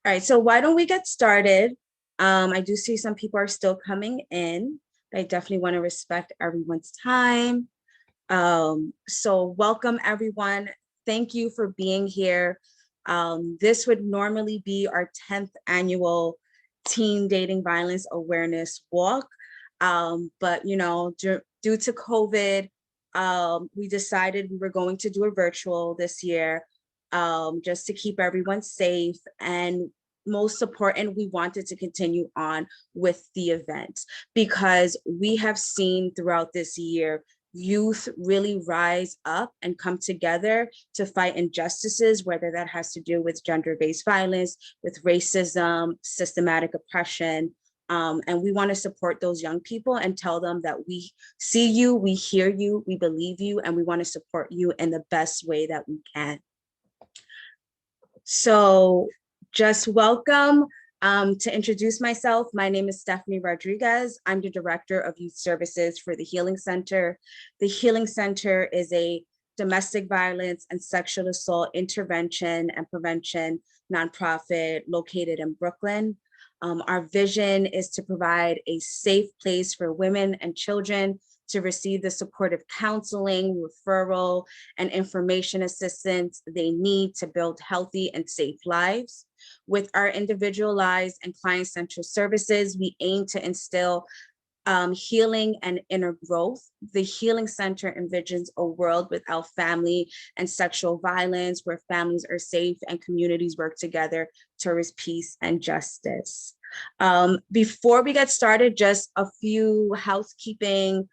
All right, so why don't we get started? I do see some people are still coming in. I definitely want to respect everyone's time. So welcome everyone. Thank you for being here. This would normally be our 10th annual Teen Dating Violence Awareness Walk. But due to COVID, we decided we were going to do a virtual this year, just to keep everyone safe. And most important, we wanted to continue on with the event because we have seen throughout this year youth really rise up and come together to fight injustices, whether that has to do with gender-based violence, with racism, systematic oppression. And we want to support those young people and tell them that we see you, we hear you, we believe you, and we want to support you in the best way that we can. So just welcome. To introduce myself, my name is Stephanie Rodriguez. I'm the Director of Youth Services for the Healing Center. The Healing Center is a domestic violence and sexual assault intervention and prevention nonprofit located in Brooklyn. Our vision is to provide a safe place for women and children to receive the supportive counseling, referral, and information assistance they need to build healthy and safe lives. With our individualized and client-centered services, we aim to instill healing and inner growth. The Healing Center envisions a world without family and sexual violence, where families are safe and communities work together towards peace and justice. Before we get started, just a few housekeeping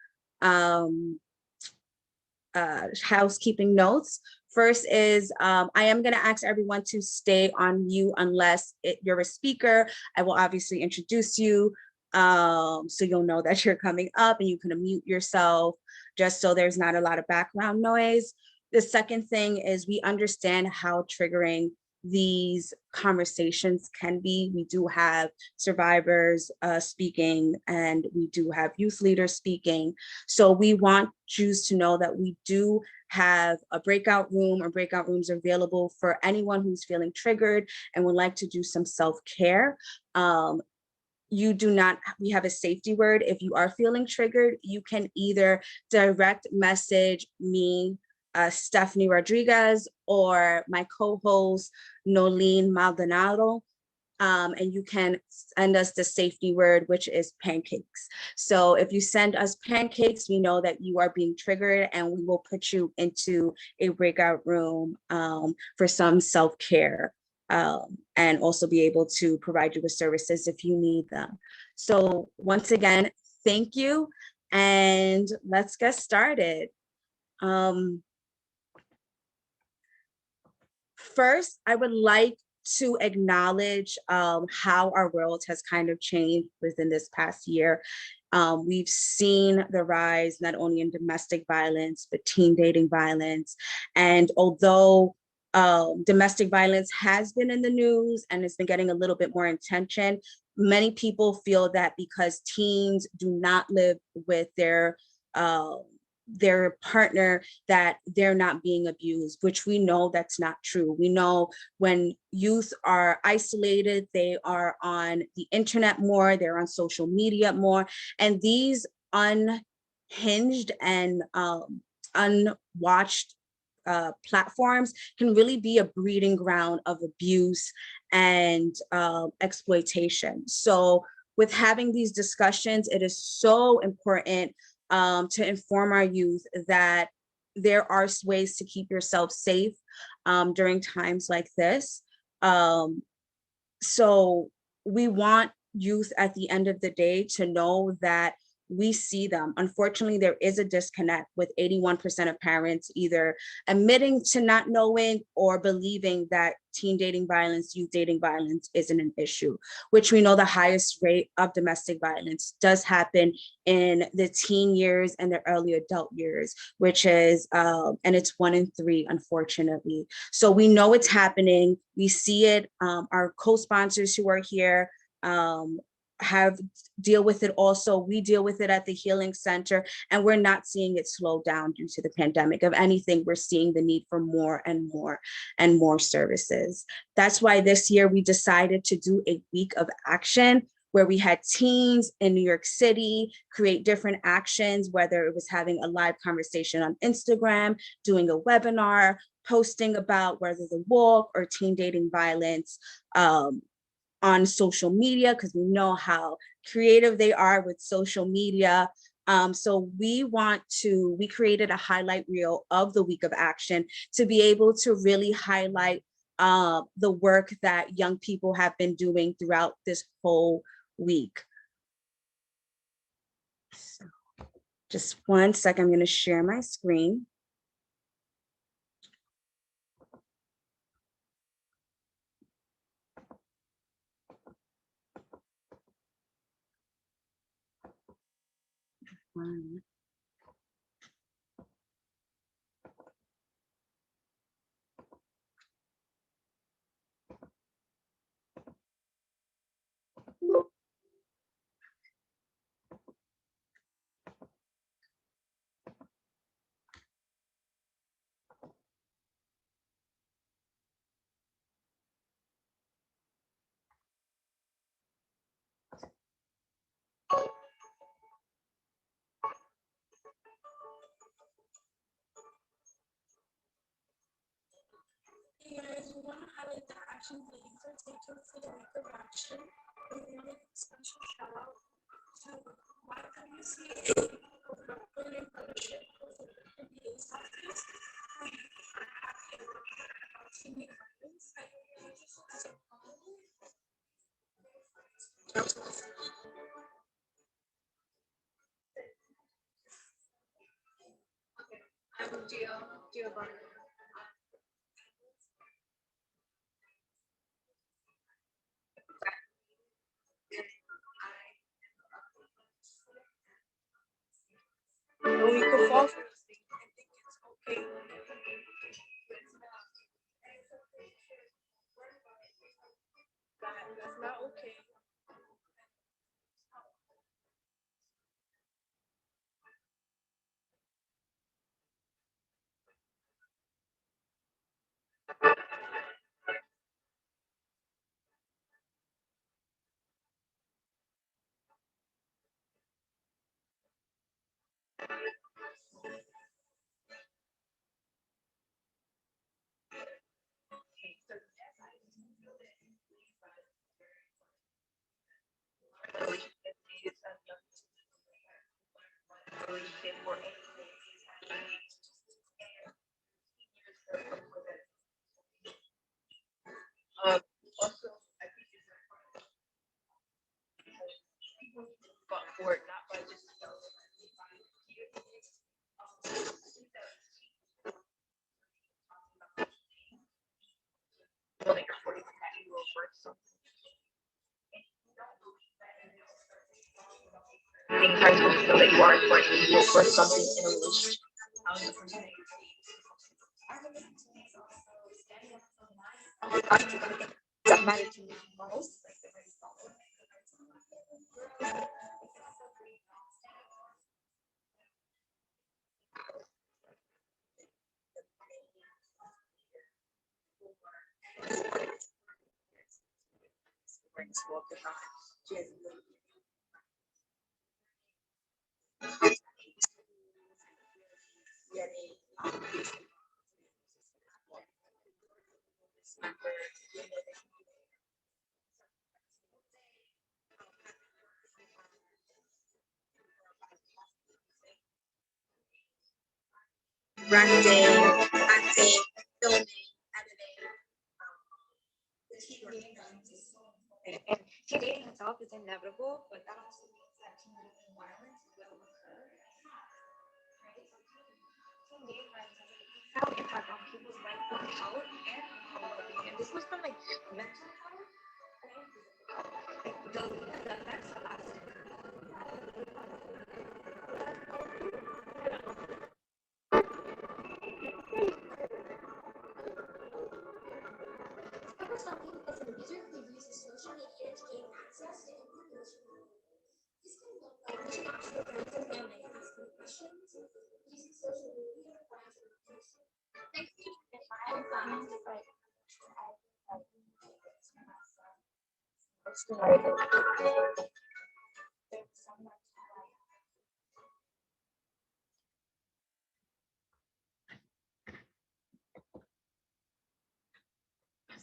notes. First is I am going to ask everyone to stay on mute unless you're a speaker. I will obviously introduce you, so you'll know that you're coming up, and you can unmute yourself just so there's not a lot of background noise. The second thing is we understand how triggering these conversations can be. We do have survivors speaking, and we do have youth leaders speaking. So we want you to know that we do have a breakout room or breakout rooms available for anyone who's feeling triggered and would like to do some self-care. We have a safety word. If you are feeling triggered, you can either direct message me, Stephanie Rodriguez, or my co-host, Nolene Maldonado. And you can send us the safety word, which is pancakes. So if you send us pancakes, we know that you are being triggered, and we will put you into a breakout room for some self-care, and also be able to provide you with services if you need them. So once again, thank you, and let's get started. First, I would like to acknowledge how our world has kind of changed within this past year. We've seen the rise not only in domestic violence, but teen dating violence. And although domestic violence has been in the news and it's been getting a little bit more attention, many people feel that because teens do not live with their partner, that they're not being abused, which we know that's not true. We know when youth are isolated, they are on the internet more, they're on social media more, and these unhinged and unwatched platforms can really be a breeding ground of abuse and exploitation. So with having these discussions, it is so important to inform our youth that there are ways to keep yourself safe during times like this. So we want youth at the end of the day to know that we see them. Unfortunately, there is a disconnect with 81% of parents either admitting to not knowing or believing that teen dating violence, youth dating violence isn't an issue, which we know the highest rate of domestic violence does happen in the teen years and the early adult years, which is, and it's 1 in 3, unfortunately. So we know it's happening. We see it. Our co-sponsors who are here have deal with it also. We deal with it at the Healing Center, and we're not seeing it slow down due to the pandemic. If anything, we're seeing the need for more and more and more services. That's why this year we decided to do a week of action where we had teams in New York City create different actions, whether it was having a live conversation on Instagram, doing a webinar, posting about whether the walk or teen dating violence on social media, because we know how creative they are with social media. So we created a highlight reel of the week of action to be able to really highlight the work that young people have been doing throughout this whole week. So just 1 second, I'm going to share my screen. Guys, we want to highlight the actions that you are taking for the week of action. We want to give a special shout out to YWCA, Women in Fellowship, NBA's office, and Housekeeping Notes. We could fall for this thing and think it's okay. That's not okay. Trying to feel like you are important to look for something in a relationship. That matter to me most. Writing, acting, filming, editing. And teen dating itself is inevitable, but that also means that teen dating violence will occur. Right? Teen dating violence has a profound impact on people's mental health and well-being. And this was from like mental health, like the effects last. Something as an user who uses social media to gain access to information.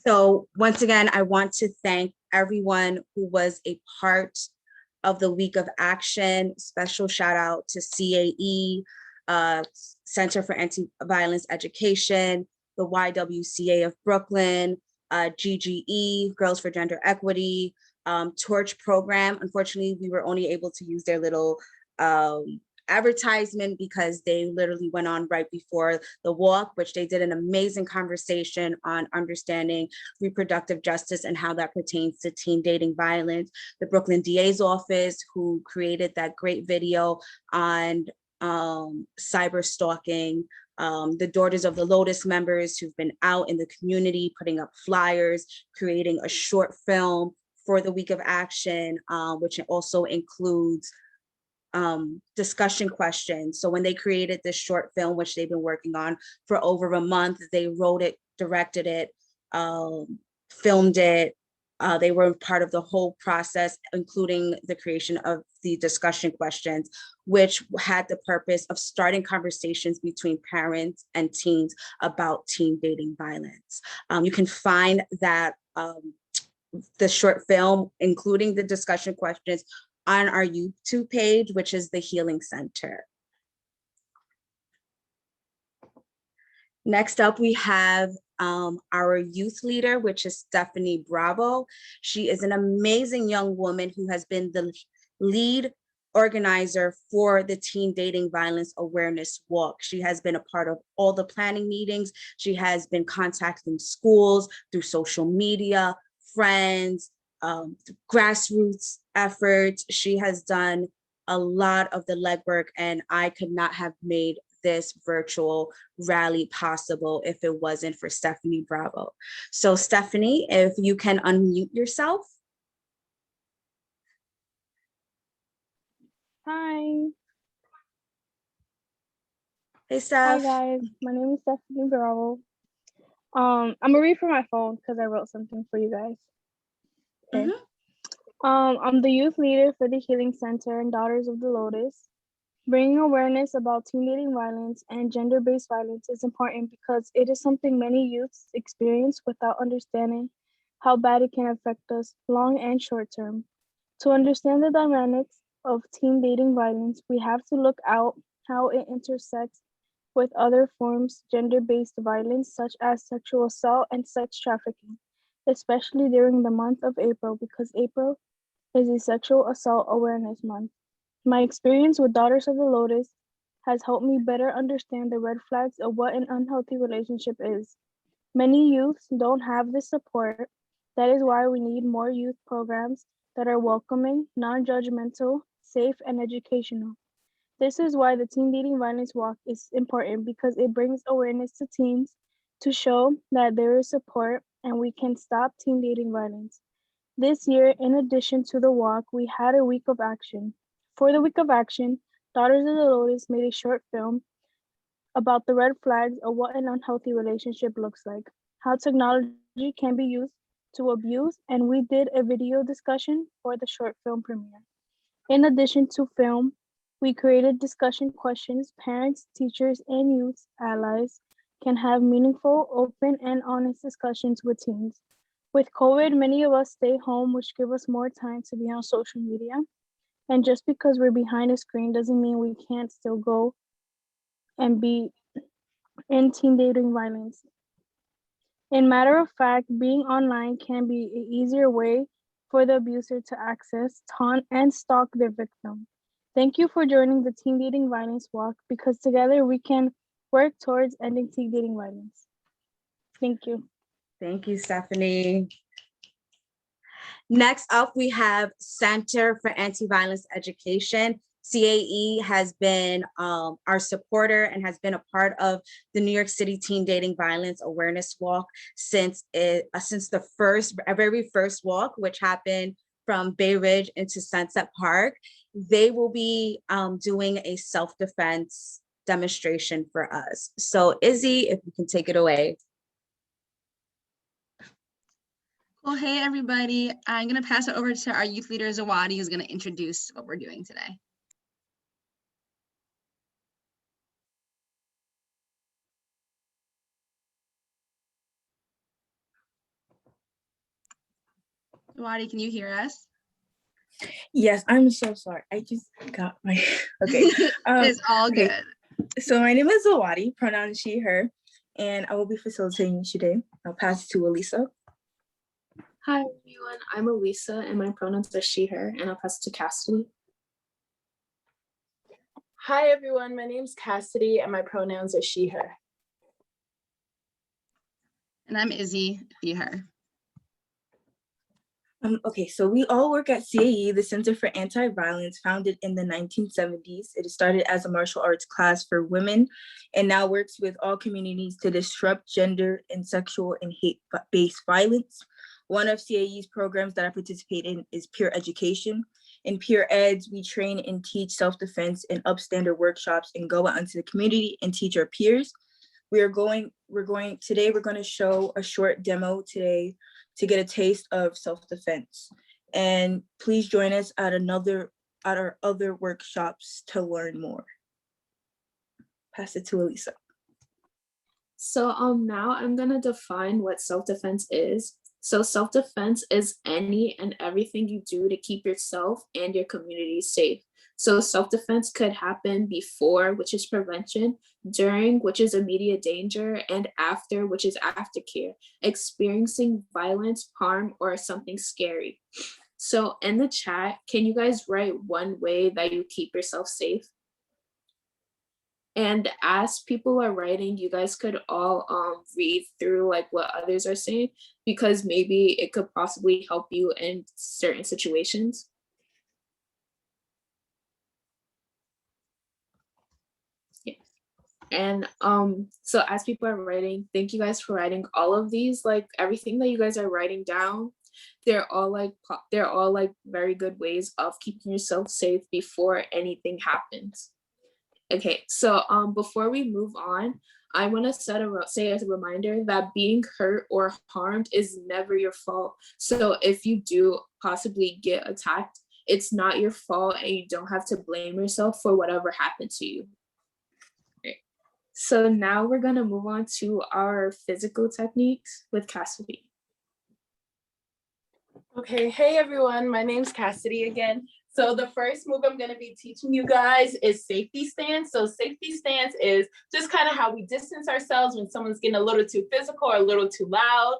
So once again, I want to thank everyone who was a part of the Week of Action. Special shout out to CAE, Center for Anti-Violence Education, the YWCA of Brooklyn, GGE, Girls for Gender Equity, Torch Program. Unfortunately, we were only able to use their little advertisement because they literally went on right before the walk, which they did an amazing conversation on understanding reproductive justice and how that pertains to teen dating violence. The Brooklyn DA's office, who created that great video on cyber stalking, the Daughters of the Lotus members who've been out in the community, putting up flyers, creating a short film for the Week of Action, which also includes discussion questions. So when they created this short film, which they've been working on for over a month, they wrote it, directed it, filmed it. They were part of the whole process, including the creation of the discussion questions, which had the purpose of starting conversations between parents and teens about teen dating violence. You can find that the short film, including the discussion questions, on our YouTube page, which is the Healing Center. Next up, we have our youth leader, which is Stephanie Bravo. She is an amazing young woman who has been the lead organizer for the Teen Dating Violence Awareness Walk. She has been a part of all the planning meetings. She has been contacting schools through social media, friends, grassroots efforts. She has done a lot of the legwork, and I could not have made this virtual rally possible if it wasn't for Stephanie Bravo. So Stephanie, if you can unmute yourself. Hi. Hey, Steph. Hi guys, my name is Stephanie Bravo. I'm gonna read from my phone because I wrote something for you guys. Okay. I'm the youth leader for the Healing Center and Daughters of the Lotus. Bringing awareness about teen dating violence and gender-based violence is important because it is something many youths experience without understanding how bad it can affect us long and short term. To understand the dynamics of teen dating violence, we have to look out how it intersects with other forms gender-based violence such as sexual assault and sex trafficking, especially during the month of April because April is a sexual assault awareness month. My experience with Daughters of the Lotus has helped me better understand the red flags of what an unhealthy relationship is. Many youths don't have this support. That is why we need more youth programs that are welcoming, non-judgmental, safe, and educational. This is why the Teen Dating Violence Walk is important because it brings awareness to teens to show that there is support and we can stop teen dating violence. This year, in addition to the walk, we had a week of action. For the week of action, Daughters of the Lotus made a short film about the red flags of what an unhealthy relationship looks like, how technology can be used to abuse, and we did a video discussion for the short film premiere. In addition to film, we created discussion questions parents, teachers, and youth allies can have meaningful, open, and honest discussions with teens. With COVID, many of us stay home, which give us more time to be on social media. And just because we're behind a screen doesn't mean we can't still go and be in teen dating violence. In matter of fact, being online can be an easier way for the abuser to access, taunt, and stalk their victim. Thank you for joining the Teen Dating Violence Walk because together we can work towards ending teen dating violence. Thank you. Thank you, Stephanie. Next up, we have Center for Anti-Violence Education. CAE has been our supporter and has been a part of the New York City Teen Dating Violence Awareness Walk since the very first walk, which happened from Bay Ridge into Sunset Park, they will be doing a self-defense demonstration for us. So Izzy, if you can take it away. Well, hey, everybody. I'm going to pass it over to our youth leader, Zawadi, who's going to introduce what we're doing today. Zawadi, can you hear us? Yes, I'm so sorry. I just got my, okay. It's all okay. good. So my name is Zawadi, pronoun she, her, and I will be facilitating today. I'll pass it to Elisa. Hi everyone, I'm Elisa and my pronouns are she, her, and I'll pass it to Cassidy. Hi everyone, my name's Cassidy and my pronouns are she, her. And I'm Izzy, she, her. Okay, so we all work at CAE, the Center for Anti-Violence, founded in the 1970s. It started as a martial arts class for women and now works with all communities to disrupt gender and sexual and hate-based violence. One of CAE's programs that I participate in is peer education. In peer eds, we train and teach self-defense in upstander workshops and go out into the community and teach our peers. We're going to show a short demo today to get a taste of self-defense. And please join us at our other workshops to learn more. Pass it to Elisa. So now I'm gonna define what self-defense is. So self-defense is any and everything you do to keep yourself and your community safe. So self-defense could happen before, which is prevention, during, which is immediate danger, and after, which is aftercare, experiencing violence, harm, or something scary. So in the chat, can you guys write one way that you keep yourself safe? And as people are writing, you guys could all read through like what others are saying, because maybe it could possibly help you in certain situations. And so as people are writing, thank you guys for writing all of these, like everything that you guys are writing down. They're all like very good ways of keeping yourself safe before anything happens. Okay, so before we move on, I want to say as a reminder that being hurt or harmed is never your fault. So if you do possibly get attacked, it's not your fault and you don't have to blame yourself for whatever happened to you. So now we're gonna move on to our physical techniques with Cassidy. Okay, hey everyone, my name's Cassidy again. So the first move I'm going to be teaching you guys is safety stance. So safety stance is just kind of how we distance ourselves when someone's getting a little too physical or a little too loud.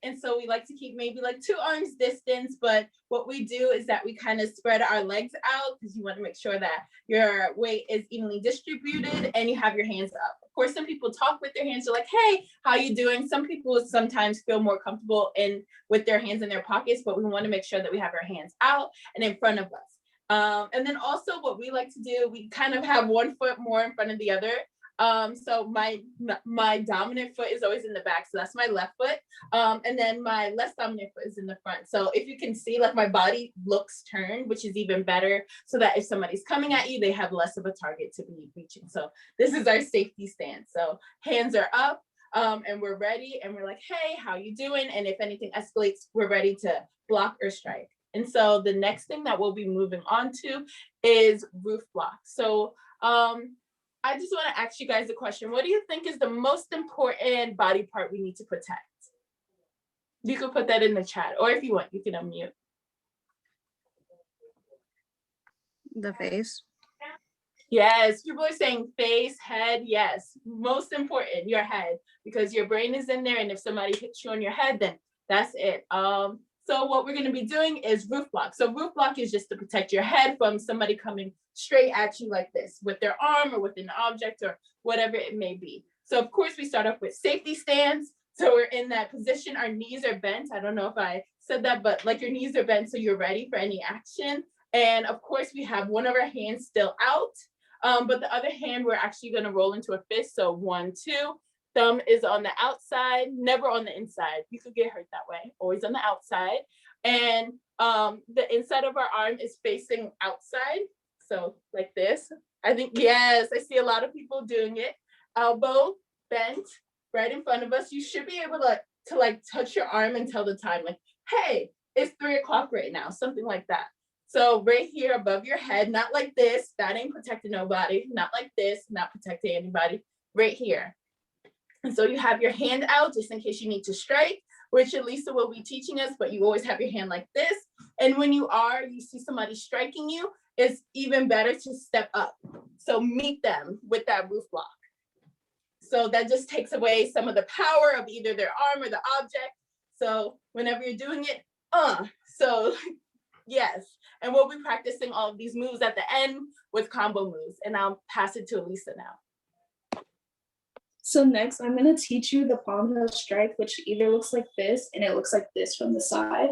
And so we like to keep maybe like 2 arms distance, but what we do is that we kind of spread our legs out because you want to make sure that your weight is evenly distributed and you have your hands up. Of course, some people talk with their hands. They're like, hey, how you doing? Some people sometimes feel more comfortable with their hands in their pockets, but we want to make sure that we have our hands out and in front of us. And then also what we like to do, we kind of have one foot more in front of the other. So my dominant foot is always in the back. So that's my left foot. And then my less dominant foot is in the front. So if you can see, like my body looks turned, which is even better, so that if somebody's coming at you, they have less of a target to be reaching. So this is our safety stance. So hands are up. And we're ready and we're like, hey, how you doing? And if anything escalates, we're ready to block or strike. And so the next thing that we'll be moving on to is roof block. So I just want to ask you guys a question. What do you think is the most important body part we need to protect? You can put that in the chat, or if you want, you can unmute. The face. Yes, people are saying face, head. Yes, most important, your head, because your brain is in there. And if somebody hits you on your head, then that's it. So what we're going to be doing is roof block. So roof block is just to protect your head from somebody coming straight at you like this with their arm or with an object or whatever it may be. So of course we start off with safety stance. So we're in that position. Our knees are bent. I don't know if I said that, but like your knees are bent so you're ready for any action. And of course we have one of our hands still out. But the other hand, we're actually going to roll into a fist. So 1, 2, thumb is on the outside, never on the inside. You could get hurt that way, always on the outside. And The inside of our arm is facing outside. So like this. I think, yes, I see a lot of people doing it. Elbow bent right in front of us. You should be able to like touch your arm and tell the time, like, hey, it's 3 o'clock right now, something like that. So right here above your head, not like this, that ain't protecting nobody, not like this, not protecting anybody, right here. And so you have your hand out just in case you need to strike, which Elisa will be teaching us, but you always have your hand like this. And when you see somebody striking you, it's even better to step up. So meet them with that roof block. So that just takes away some of the power of either their arm or the object. So whenever you're doing it, so yes. And we'll be practicing all of these moves at the end with combo moves. And I'll pass it to Elisa now. So next, I'm going to teach you the palm heel strike, which either looks like this and it looks like this from the side.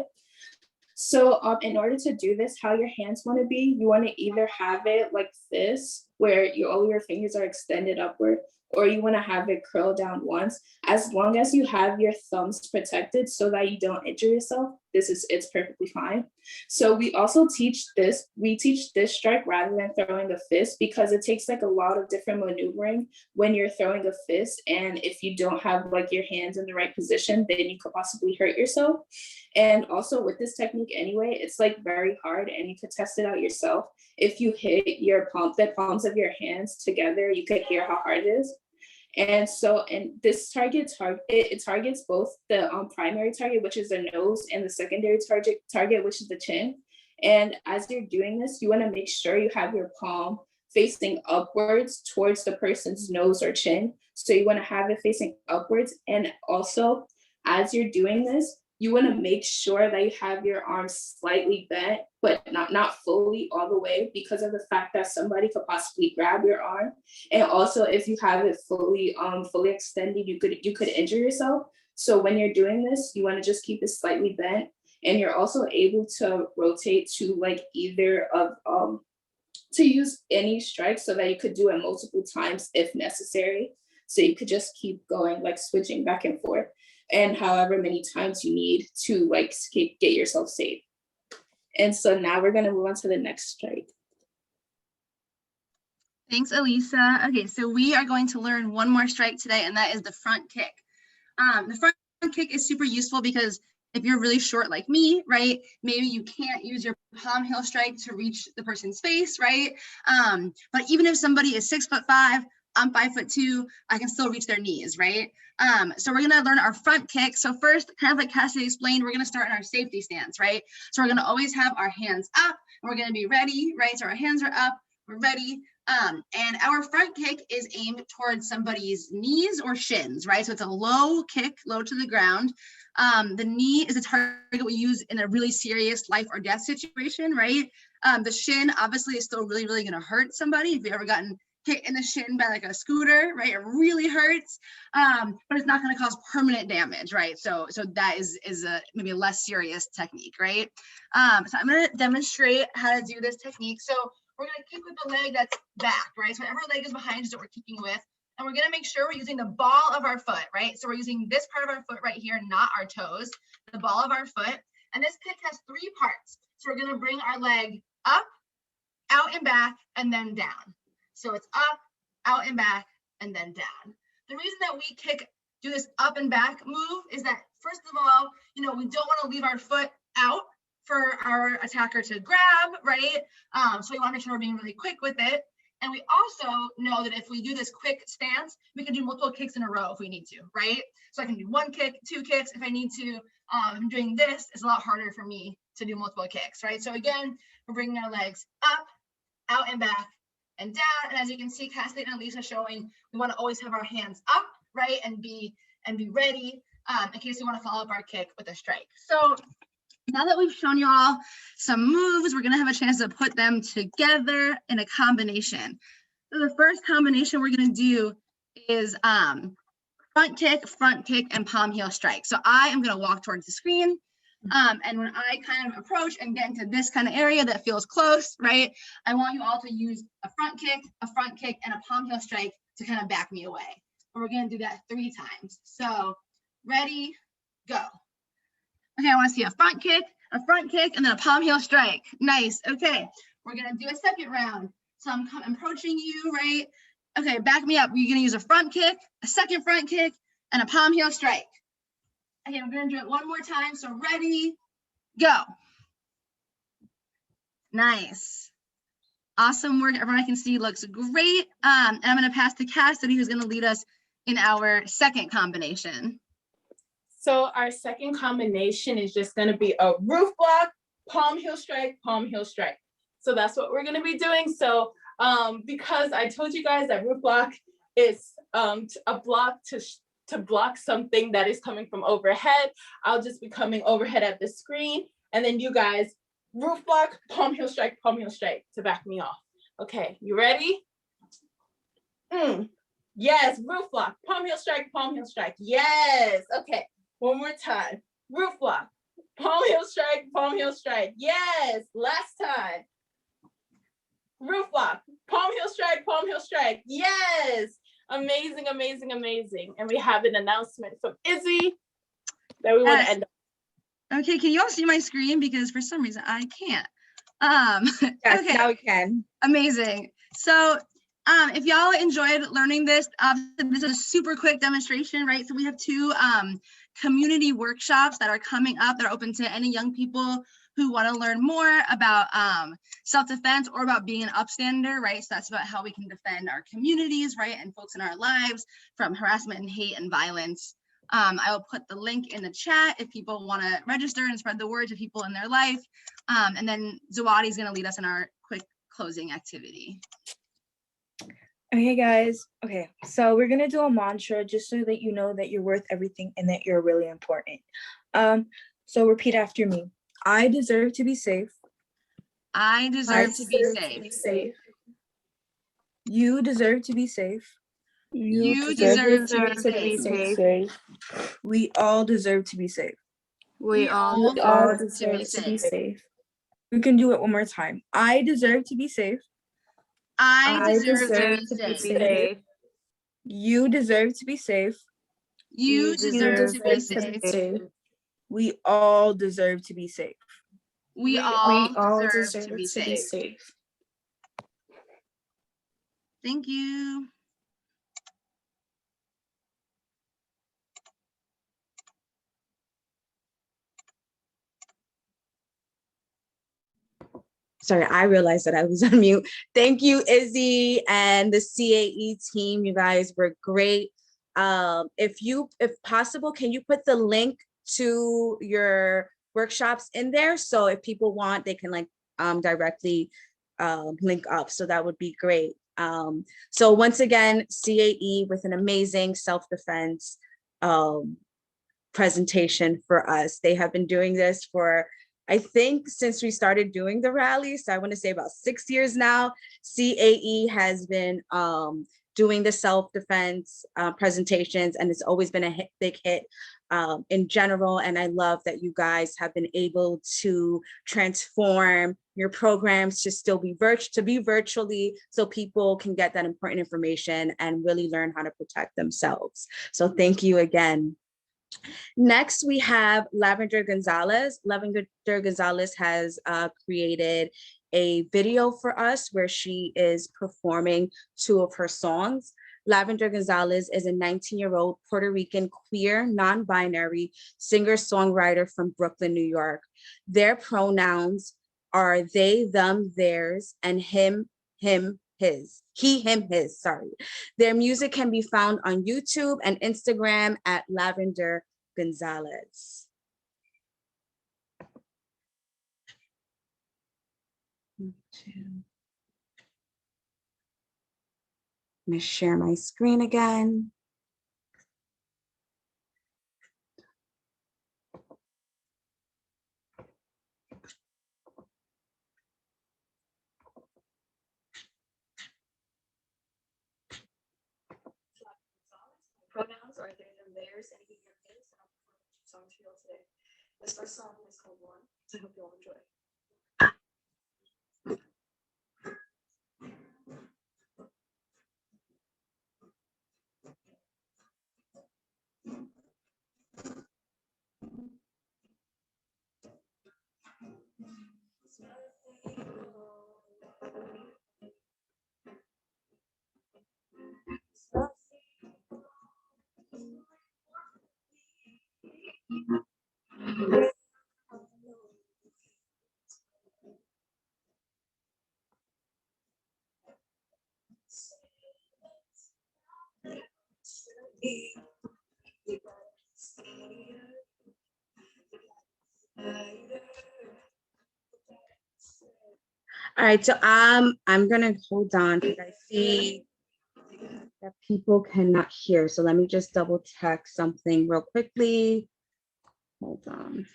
So in order to do this, how your hands want to be, you want to either have it like this, where all your fingers are extended upward, or you want to have it curl down once. As long as you have your thumbs protected so that you don't injure yourself, it's perfectly fine. So we also teach this strike rather than throwing a fist, because it takes like a lot of different maneuvering when you're throwing a fist. And if you don't have like your hands in the right position, then you could possibly hurt yourself. And also with this technique anyway, it's like very hard, and you could test it out yourself. If you hit the palms of your hands together, you could hear how hard it is. And so, and this targets both the primary target, which is the nose, and the secondary target, which is the chin. And as you're doing this, you want to make sure you have your palm facing upwards towards the person's nose or chin. So you want to have it facing upwards. And also, as you're doing this, you want to make sure that you have your arms slightly bent, but not fully all the way, because of the fact that somebody could possibly grab your arm. And also, if you have it fully extended, you could injure yourself. So when you're doing this, you want to just keep it slightly bent, and you're also able to rotate to like either of to use any strike, so that you could do it multiple times if necessary. So you could just keep going, like switching back and forth, and however many times you need to like get yourself safe. And so now we're going to move on to the next strike. Thanks, Elisa. Okay, so we are going to learn one more strike today, and that is the front kick. The front kick is super useful because if you're really short like me, right, maybe you can't use your palm heel strike to reach the person's face, right? But even if somebody is 6'5", I'm 5'2", I can still reach their knees, right? So we're gonna learn our front kick. So first, kind of like Cassidy explained, we're gonna start in our safety stance, right? So we're gonna always have our hands up, and we're gonna be ready, right? So our hands are up, we're ready. And our front kick is aimed towards somebody's knees or shins, right? So it's a low kick, low to the ground. The knee is a target we use in a really serious life or death situation, right? The shin obviously is still really, really gonna hurt somebody. If you've ever gotten hit in the shin by like a scooter, right? It really hurts, but it's not going to cause permanent damage, right? So that is a maybe a less serious technique, right? So I'm going to demonstrate how to do this technique. So we're going to kick with the leg that's back, right? So whatever leg is behind is what we're kicking with, and we're going to make sure we're using the ball of our foot, right? So we're using this part of our foot right here, not our toes, the ball of our foot. And this kick has 3 parts. So we're going to bring our leg up, out and back, and then down. So it's up, out and back, and then down. The reason that we do this up and back move is that, first of all, we don't want to leave our foot out for our attacker to grab, right? So we want to make sure we're being really quick with it. And we also know that if we do this quick stance, we can do multiple kicks in a row if we need to, right? So I can do 1 kick, 2 kicks if I need to. I'm doing this, it's a lot harder for me to do multiple kicks, right? So again, we're bringing our legs up, out and back, and down. And as you can see, Cassidy and Elisa showing, we want to always have our hands up, right, and be ready in case we want to follow up our kick with a strike. So now that we've shown you all some moves, we're going to have a chance to put them together in a combination. So the first combination we're going to do is front kick, and palm heel strike. So I am going to walk towards the screen. And when I kind of approach and get into this kind of area that feels close, right, I want you all to use a front kick, and a palm heel strike to kind of back me away. And we're going to do that 3 times. So ready, go. Okay, I want to see a front kick, a front kick, and then a palm heel strike. Nice. Okay, we're gonna do a second round. So I'm approaching you, right? Okay, back me up. You're gonna use a front kick, a second front kick, and a palm heel strike. Okay, we're gonna do it one more time. So ready, go. Nice. Awesome work. Everyone I can see looks great. And I'm gonna pass to Cassidy, who's gonna lead us in our second combination. So our second combination is just going to be a roof block, palm heel strike, palm heel strike. So that's what we're going to be doing. So because I told you guys that roof block is a block to block something that is coming from overhead, I'll just be coming overhead at the screen. And then you guys, roof block, palm heel strike to back me off. Okay, you ready? Yes, roof block, palm heel strike, palm heel strike. Yes, okay. One more time. Roof block. Palm heel strike, palm heel strike. Yes. Last time. Roof block. Palm heel strike, palm heel strike. Yes. Amazing, amazing, amazing. And we have an announcement from Izzy that we want to end up. Okay, can you all see my screen? Because for some reason I can't. Yes, okay. now we can. Amazing. So if y'all enjoyed learning this, this is a super quick demonstration, right? So we have two community workshops that are coming up that are open to any young people who want to learn more about self-defense or about being an upstander, right? So that's about how we can defend our communities, right? And folks in our lives from harassment and hate and violence. I will put the link in the chat if people want to register and spread the word to people in their life. And then Zawadi is going to lead us in our quick closing activity. Okay, guys. Okay, so we're gonna do a mantra just so that you know that you're worth everything and that you're really important. So repeat after me. I deserve to be safe. I deserve to be safe. You deserve to be safe. You deserve to be safe. We all deserve to be safe. We all deserve to be safe. We can do it one more time. I deserve to be safe. I deserve to be safe. You deserve to be safe. You deserve to be safe. We all deserve to be safe. We all deserve to be safe. Thank you. Sorry, I realized that I was on mute. Thank you, Izzy and the CAE team. You guys were great. If possible, can you put the link to your workshops in there? So if people want, they can like directly link up. So that would be great. So once again, CAE with an amazing self-defense presentation for us. They have been doing this for, I think, since we started doing the rally. So I want to say about 6 years now. CAE has been doing the self-defense presentations, and it's always been a big hit in general. And I love that you guys have been able to transform your programs to still be virtually, so people can get that important information and really learn how to protect themselves. So thank you again. Next, we have Lavender Gonzalez. Lavender Gonzalez has created a video for us where she is performing 2 of her songs. Lavender Gonzalez is a 19-year-old Puerto Rican queer, non-binary singer-songwriter from Brooklyn, New York. Their pronouns are they, them, theirs, and him, his. He, him, his, sorry. Their music can be found on YouTube and Instagram at Lavender Gonzalez. I'm gonna share my screen again. Pronouns are they, them, theirs, and he, him, his. And I'll perform 2 songs for y'all today. This first song is called One, so I hope you all enjoy. All right, so I'm gonna hold on because I see that people cannot hear. So let me just double check something real quickly. Hold on.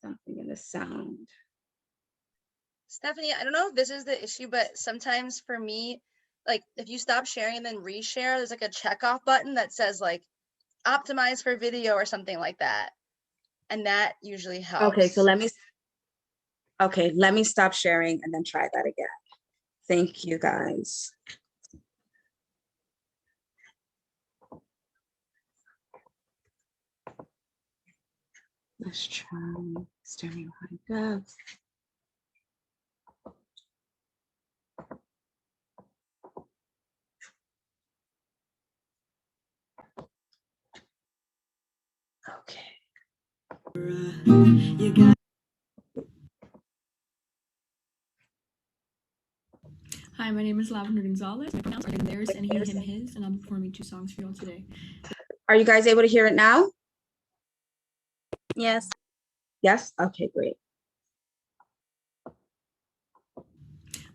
Something in the sound. Stephanie, I don't know if this is the issue, but sometimes for me, like if you stop sharing and then reshare, there's like a checkoff button that says like optimize for video or something like that. And that usually helps. Okay, so let me stop sharing and then try that again. Thank you guys. Let's try stereo high def. Okay. Hi, my name is Lavender Gonzalez. My pronouns are they, theirs, and he, him, his, and I'm performing 2 songs for y'all today. Are you guys able to hear it now? Yes. Yes? Okay, great.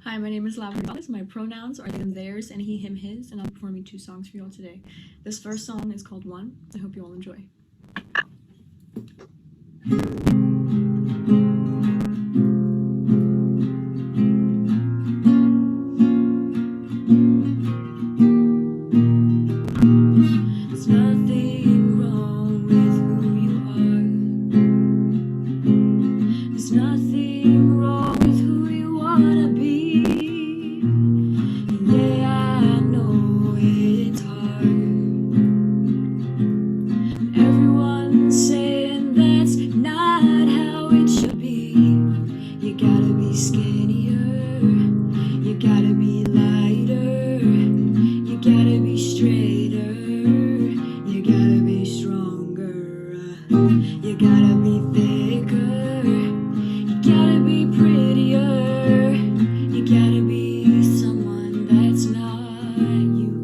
Hi, my name is Lavender Gonzalez. My pronouns are they, them, theirs, and he, him, his, and I'm performing 2 songs for y'all today. This first song is called One. I hope you all enjoy. There's nothing wrong with who you are. There's nothing wrong with who you wanna be. Yeah, I know it's hard. Everyone's saying that's not how it should be. You gotta be skinnier. You gotta be lighter. You gotta be straighter. You gotta be stronger. You gotta be thicker. You gotta be prettier. You gotta be someone that's not you.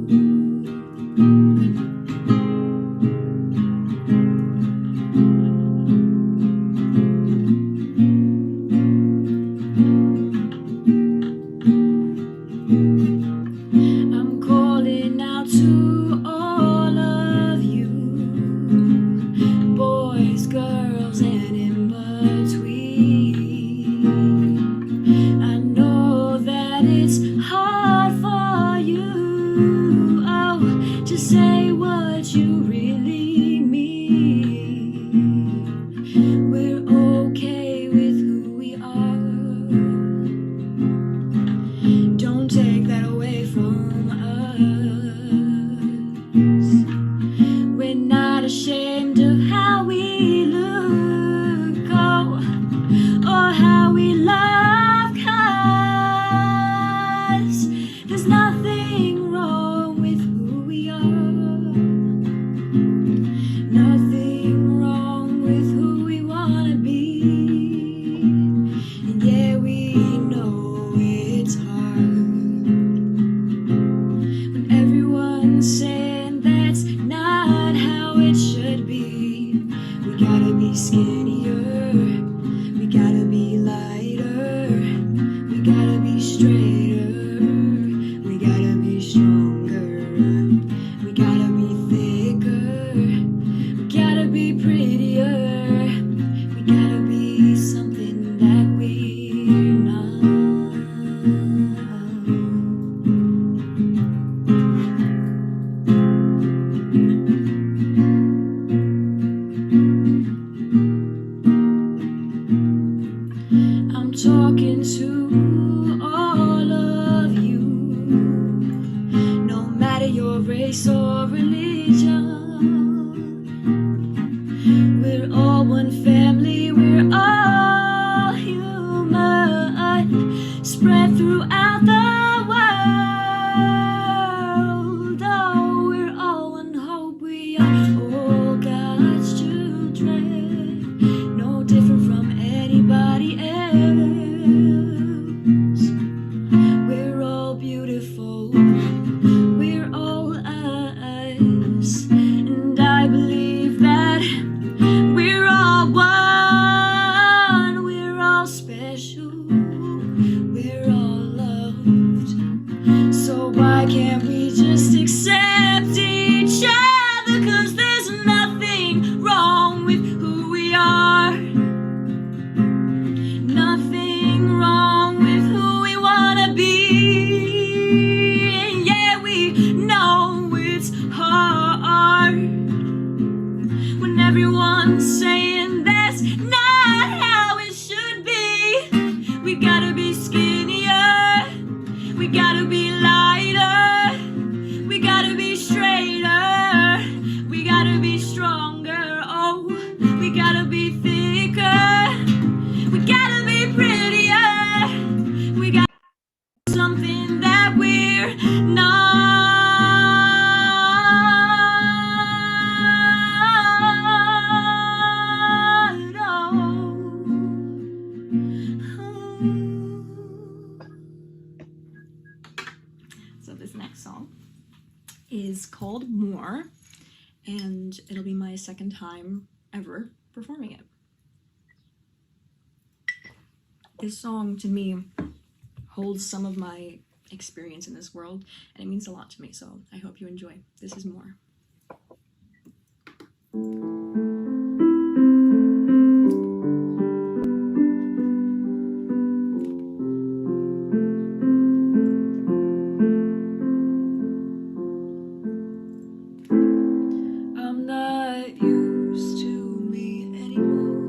I'm calling out to all of you, boys, girls, and in between. I know that it's hard for you, oh, to say what you really mean. We're okay with who we are. Don't take that away from us. We're not ashamed of how we look, oh, or how we love, 'cause there's nothing wrong with who we are. Nothing wrong with who we wanna be. And yeah, we know it's hard when everyone's saying that's not how it should be. everyone's saying that's not how it should be. We gotta be skinnier, we gotta be lighter, we gotta be straighter, we gotta be stronger, oh, we gotta be thicker, we gotta be prettier, we got something that we're not. So this next song is called More, and it'll be my second time ever performing it. This song to me holds some of my experience in this world, and it means a lot to me, so I hope you enjoy. This is More. I'm not used to me anymore.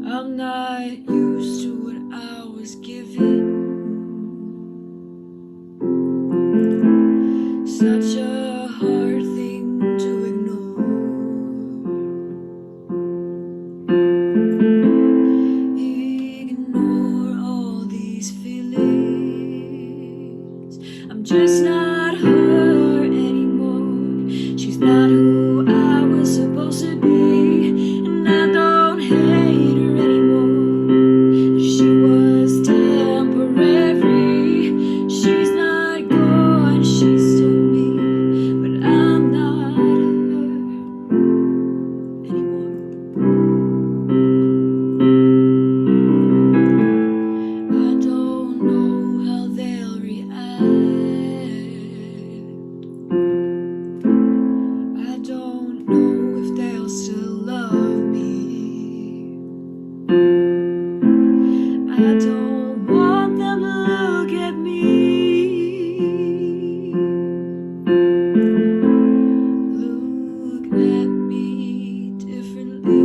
I'm not used to what I was given. Such a hard thing to ignore. Ignore all these feelings. I'm just not her anymore. She's not who I was supposed to be, and I don't hate her anymore. She was temporary. She's not gone, she's still me, but I'm not her anymore. I don't know how they'll react. I don't know if they'll still love me. I don't want them to look at me. Look at me differently.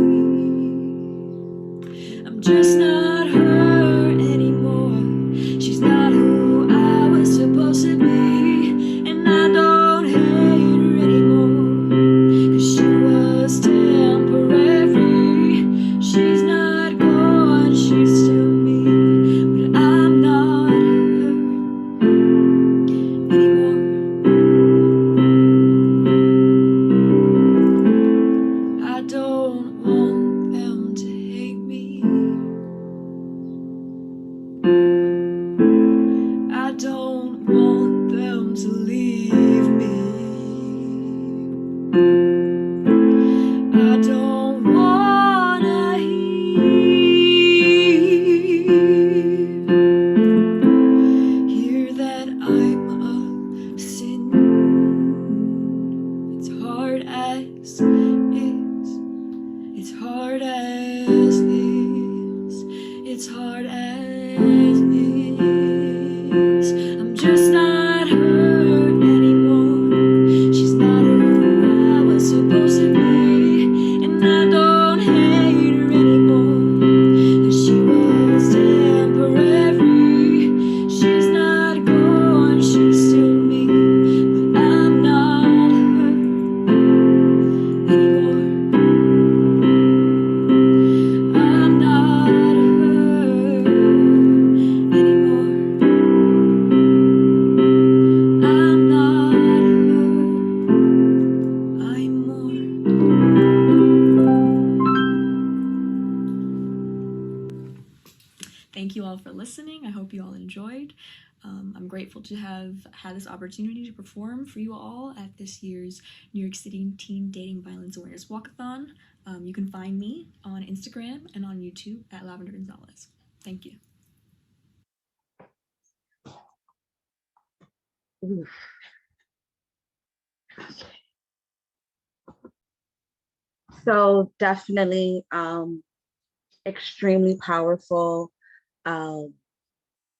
I'm just not her anymore. She's not who I was supposed to be, and I don't hate her anymore. 'Cause she was temporary. She's not gone, she's still me, but I'm not her anymore. I don't want them to hate me. I don't want them to leave me. I don't wanna hear that I'm a sin. It's hard as is. It's hard as is. It's hard as is. I'm just not her anymore. She's not who I was supposed to be, and I don't hate her anymore. 'Cause she was temporary. She's not gone, she's still me, but I'm not her anymore. I'm not her anymore. I'm not her. I'm more. Thank you all for listening. I hope you all enjoyed. I'm grateful to have had this opportunity to perform for you all at this year's New York City Teen Dating Violence Awareness Walkathon. You can find me on Instagram and on YouTube at Lavender Gonzalez. Thank you. Oof. So definitely extremely powerful.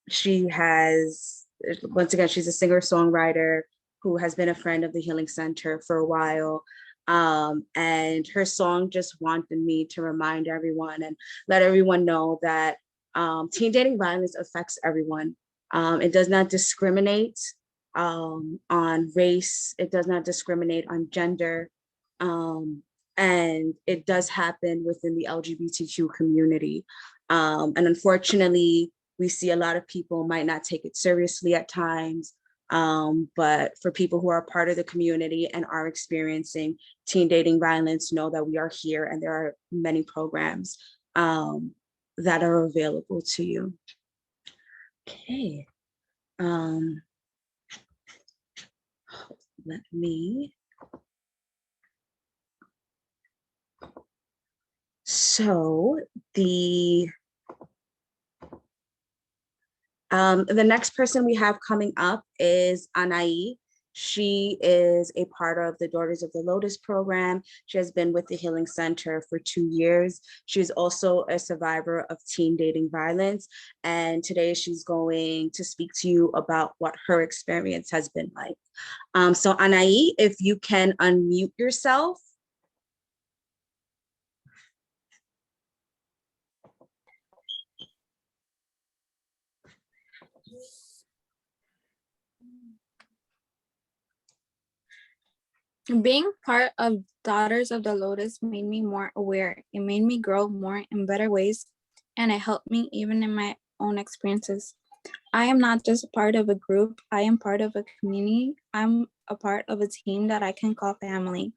She has, once again, she's a singer-songwriter. who has been a friend of the Healing Center for a while. And her song just wanted me to remind everyone and let everyone know that teen dating violence affects everyone. It does not discriminate on race. It does not discriminate on gender. And it does happen within the LGBTQ community. And unfortunately, we see a lot of people might not take it seriously at times. But for people who are part of the community and are experiencing teen dating violence, know that we are here and there are many programs that are available to you. Okay. Let me. So the next person we have coming up is Anayi. She is a part of the Daughters of the Lotus program. She has been with the Healing Center for 2 years. She's also a survivor of teen dating violence. And today she's going to speak to you about what her experience has been like. So Anayi, if you can unmute yourself. Being part of Daughters of the Lotus made me more aware. It made me grow more in better ways, and it helped me even in my own experiences. I am not just a part of a group, I am part of a community. I'm a part of a team that I can call family.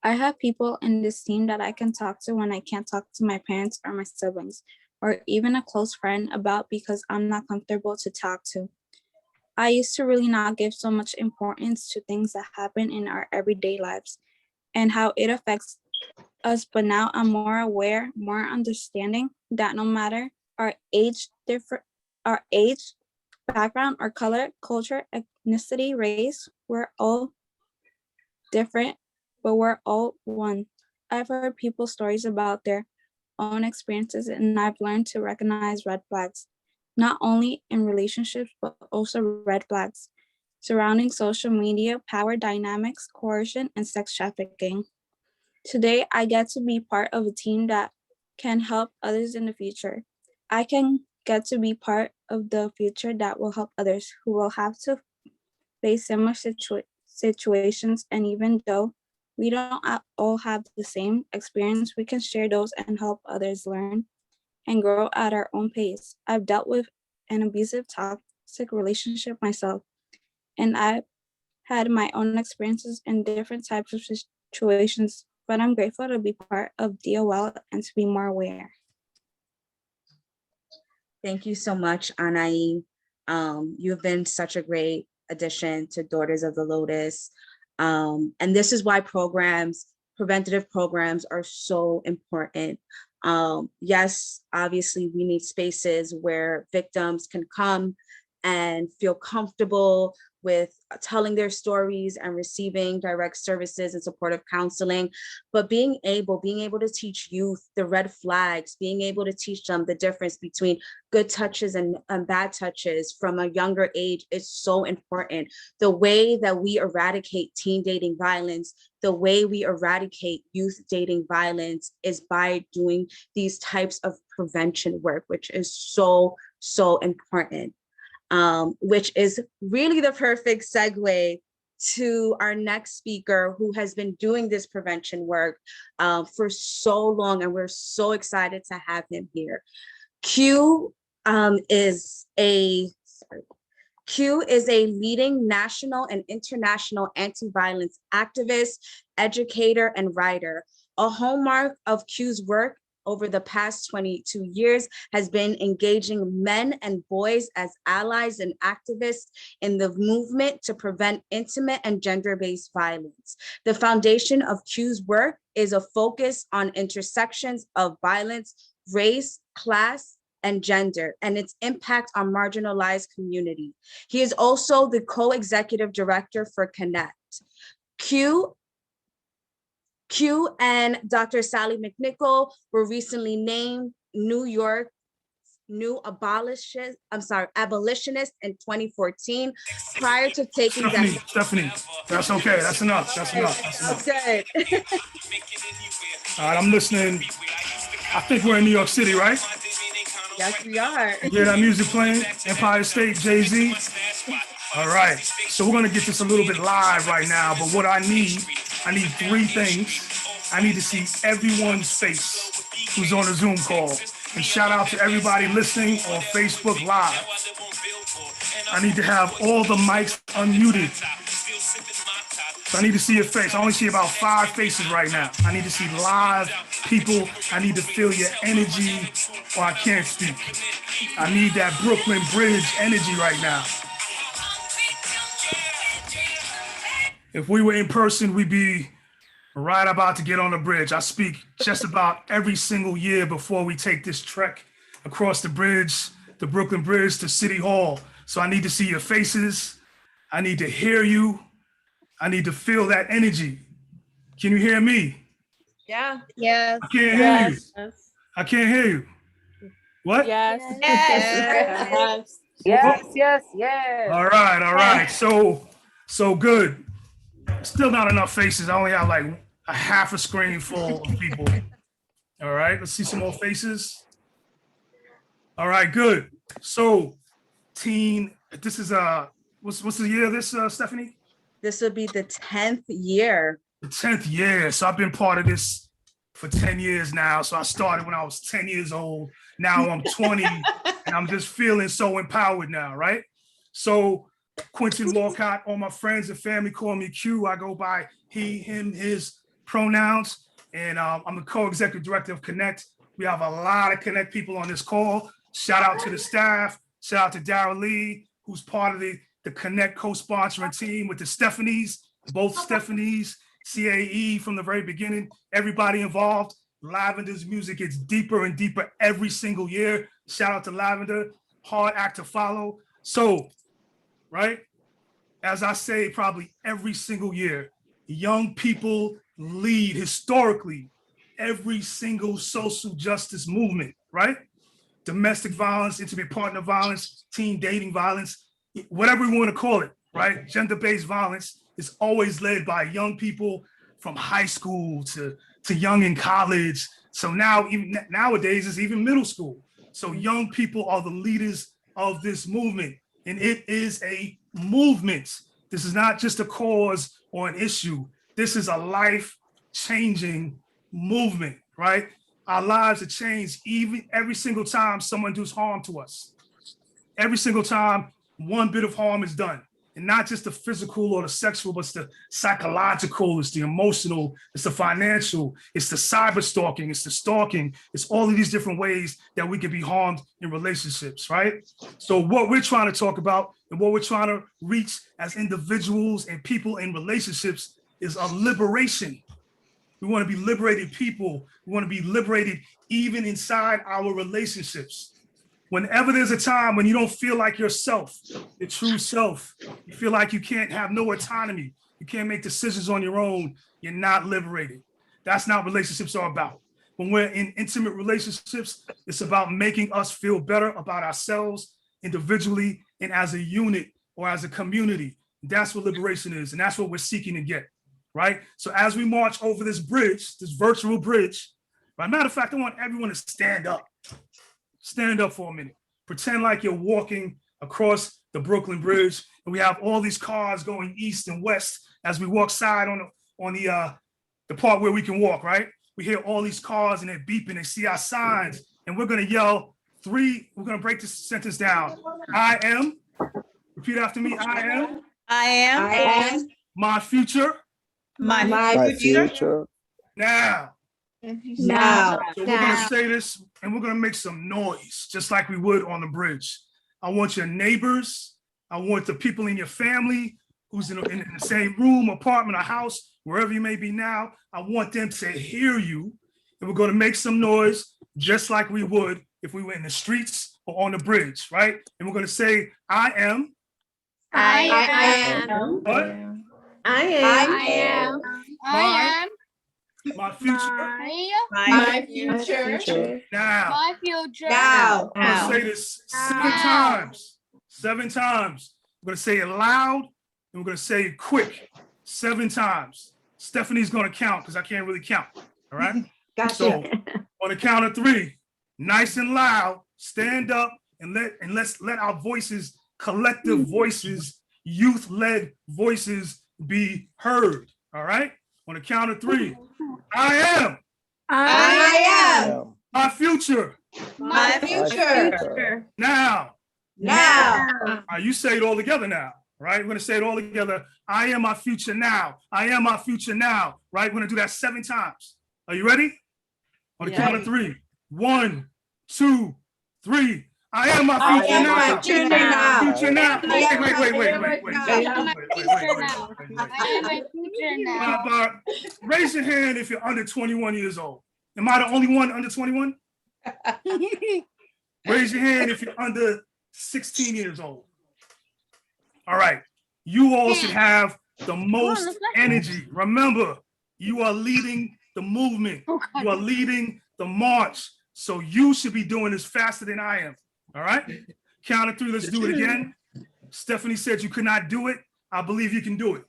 I have people in this team that I can talk to when I can't talk to my parents or my siblings, or even a close friend about because I'm not comfortable to talk to. I used to really not give so much importance to things that happen in our everyday lives and how it affects us, but now I'm more aware, more understanding that no matter our age, background, or color, culture, ethnicity, race, we're all different, but we're all one. I've heard people's stories about their own experiences, and I've learned to recognize red flags, not only in relationships, but also red flags surrounding social media, power dynamics, coercion, and sex trafficking. Today, I get to be part of a team that can help others in the future. I can get to be part of the future that will help others who will have to face similar situations. And even though we don't all have the same experience, we can share those and help others learn and grow at our own pace. I've dealt with an abusive, toxic relationship myself, and I've had my own experiences in different types of situations, but I'm grateful to be part of DOL and to be more aware. Thank you so much, Anayi. You've been such a great addition to Daughters of the Lotus. And this is why preventative programs are so important. Yes, obviously we need spaces where victims can come and feel comfortable with telling their stories and receiving direct services and supportive counseling, but being able to teach youth the red flags, being able to teach them the difference between good touches and bad touches from a younger age is so important. The way that we eradicate teen dating violence, the way we eradicate youth dating violence is by doing these types of prevention work, which is so, so important. Which is really the perfect segue to our next speaker who has been doing this prevention work for so long, and we're so excited to have him here. Q is a leading national and international anti-violence activist, educator, and writer. A hallmark of Q's work over the past 22 years has been engaging men and boys as allies and activists in the movement to prevent intimate and gender-based violence. The foundation of Q's work is a focus on intersections of violence, race, class, and gender, and its impact on marginalized community. He is also the co-executive director for Connect. Q and Dr. Sally McNichol were recently named New York new abolitionists in 2014 prior to taking that. Stephanie, that's okay. That's enough. That's enough. That's enough. Good. All right, I'm listening. I think we're in New York City, right? Yes, we are. You hear that music playing? Empire State, Jay-Z. All right, so we're gonna get this a little bit live right now, but what I need three things. I need to see everyone's face who's on a Zoom call. And shout out to everybody listening on Facebook Live. I need to have all the mics unmuted. So I need to see your face. I only see about 5 faces right now. I need to see live people. I need to feel your energy, or I can't speak. I need that Brooklyn Bridge energy right now. If we were in person, we'd be right about to get on the bridge. I speak just about every single year before we take this trek across the bridge, the Brooklyn Bridge to City Hall. So I need to see your faces. I need to hear you. I need to feel that energy. Can you hear me? Yeah. Yes. I can't hear you. I can't hear you. What? Yes. Yes. Yes. All right. So good. Still not enough faces. I only have like a half a screen full of people. All right, let's see some more faces. All right, good. So, this is what's the year of this, Stephanie? This will be the 10th year. The 10th year. So I've been part of this for 10 years now. So I started when I was 10 years old. Now I'm 20 and I'm just feeling so empowered now, right? So Quentin Walcott, all my friends and family call me Q. I go by he, him, his pronouns. And I'm the co-executive director of Connect. We have a lot of Connect people on this call. Shout out to the staff. Shout out to Darrell Lee, who's part of the Connect co-sponsoring team with the Stephanies, both Stephanies, CAE from the very beginning, everybody involved. Lavender's music gets deeper and deeper every single year. Shout out to Lavender, hard act to follow. So, right, as I say probably every single year, young people lead historically every single social justice movement, right? Domestic violence, intimate partner violence, teen dating violence, whatever we want to call it, right? Gender-based violence is always led by young people from high school to young in college. So now, even nowadays, it's even middle school. So young people are the leaders of this movement, and it is a movement. This is not just a cause or an issue. This is a life-changing movement, right? Our lives are changed every single time someone does harm to us. Every single time one bit of harm is done. And not just the physical or the sexual, but it's the psychological, it's the emotional, it's the financial, it's the cyber stalking, it's the stalking, it's all of these different ways that we can be harmed in relationships, right? So what we're trying to talk about and what we're trying to reach as individuals and people in relationships is a liberation. We want to be liberated people. We want to be liberated even inside our relationships. Whenever there's a time when you don't feel like yourself, your true self, you feel like you can't have no autonomy, you can't make decisions on your own, you're not liberated. That's not what relationships are about. When we're in intimate relationships, it's about making us feel better about ourselves individually and as a unit or as a community. That's what liberation is, and that's what we're seeking to get, right? So as we march over this bridge, this virtual bridge, by matter of fact, I want everyone to stand up. Stand up for a minute. Pretend like you're walking across the Brooklyn Bridge, and we have all these cars going east and west as we walk side on the part where we can walk, right? We hear all these cars and they're beeping, they see our signs, and we're gonna yell we're gonna break this sentence down. I am, repeat after me, I am my future. My future. Now. So we're gonna say this and we're gonna make some noise, just like we would on the bridge. I want your neighbors, I want the people in your family who's in the same room, apartment, or house, wherever you may be now, I want them to hear you. And we're gonna make some noise just like we would if we were in the streets or on the bridge, right? And we're gonna say, I am. What? I am. My future My future. now. My future. I'm gonna say this 7 times. 7 times. I'm gonna say it loud and we're gonna say it quick. 7 times. Stephanie's gonna count because I can't really count. All right. Gotcha. So on the count of 3, nice and loud, stand up and let's let our voices, collective voices, youth-led voices be heard. All right. On the count of 3, I am my future My future. now. Now. You say it all together now, right? We're gonna say it all together. I am my future now. I am my future now, right? We're gonna do that 7 times. Are you ready? On the count of 3. 1, 2, 3. I am my future now. future now. Future now. Wait. I am my future now. Raise your hand if you're under 21 years old. Am I the only one under 21? Raise your hand if you're under 16 years old. All right. You all should have the most energy. Remember, you are leading the movement. You are leading the march. So you should be doing this faster than I am. All right. Count of 3. Let's do it again. Stephanie said you could not do it. I believe you can do it.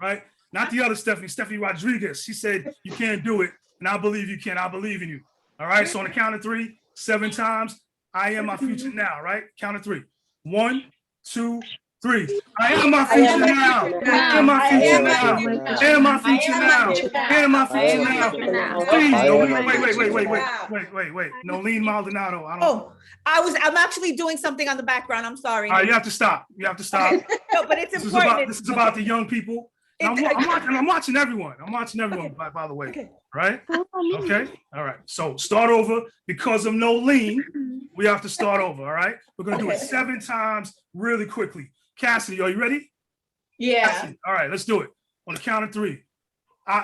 Right. Not the other Stephanie, Stephanie Rodriguez. She said you can't do it. And I believe you can. I believe in you. All right. So on the count of 3, 7 times. I am my future now. Right. Count of 3. 1, 2, 3. I am my future now. I am my future now. I am my future now. I am my future now. Please, wait. Nolene Maldonado. I'm actually doing something on the background. I'm sorry. All right, you have to stop. No, but it's This important. is about the young people. I'm watching everyone. By the way. Okay. Right? Okay. All right. So start over. Because of Nolene, we have to start over. All right. We're gonna do it 7 times really quickly. Cassidy, are you ready? Yeah. Cassidy. All right, let's do it. On the count of 3.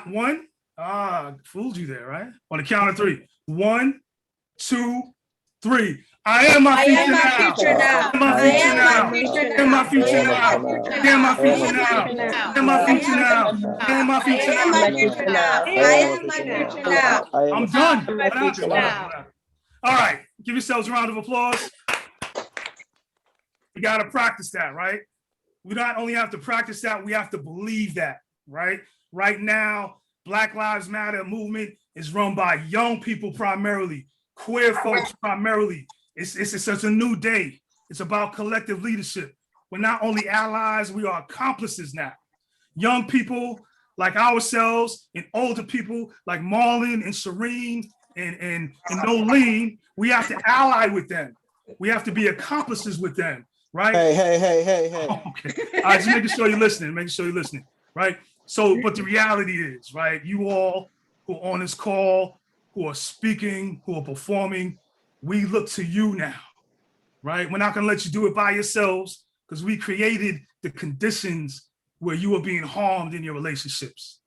1. Fooled you there, right? On the count of 3. 1, 2, 3. I am my future now. I am my future now. I am my future now. I am my future now. I am my future now. I am my future now. I am my future now. I'm done. What happened? All right, give yourselves a round of applause. We got to practice that, right? We not only have to practice that, we have to believe that, right? Right now, Black Lives Matter movement is run by young people primarily, queer folks primarily. It's such a new day. It's about collective leadership. We're not only allies, we are accomplices now. Young people like ourselves and older people like Marlon and Shireen and Nolene, we have to ally with them. We have to be accomplices with them, right? Hey. Okay. All right, just making sure you're listening, right? So, but the reality is, right, you all who are on this call, who are speaking, who are performing, we look to you now, right? We're not gonna let you do it by yourselves because we created the conditions where you are being harmed in your relationships.